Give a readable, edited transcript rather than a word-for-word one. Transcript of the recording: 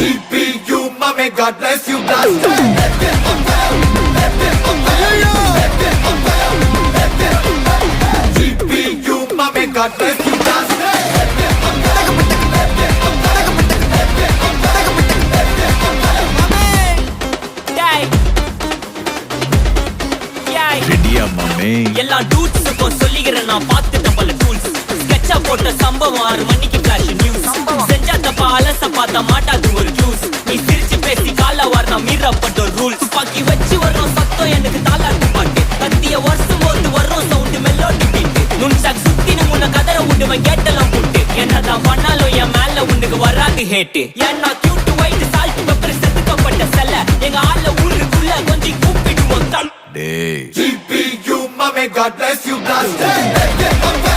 GPU, mommy, God bless you, blast. GPU, mommy, God bless you, blast. ரெடியா மாமே? எல்லா டூட்ஸுக்கும் சொல்லிக்கிறேன் நான் பார்த்துட்ட பல டூல்ஸ். ஸ்கெட்சா போட்ட சம்பவம் 6 மணிக்கு ஃபிளாஷ் நியூஸ். செஞ்சா தப்பா அலச பார்த்தா மாட்டாது ஒரு ஜூஸ். நீ சிரிச்சு பேசி கால வார் நான் மீறப்பட்ட ரூல். துப்பாக்கி வச்சு வர்றோம் சத்தம் எனக்கு தாளாட்டு பாட்டு. கத்திய வருஷம் போது வர்றோம் சவுண்டு மெலோடி பீட்டு. நுண்சாக் சுத்தின முன்ன கதற விடுவேன் கேட்டெல்லாம் போட்டு. என்னதான் பண்ணாலும் என் மேல உனக்கு வராது ஹேட்டு. ஏன்னா கியூட் ஒயிட் சால்ட் பெப்பர் செதுக்கப்பட்ட செல்ல. எங்க ஆள ஊருக்குள்ள கொஞ்சம் கூப்பிடுவோம் தம். டேய் GPU, mommy, God bless you, blast.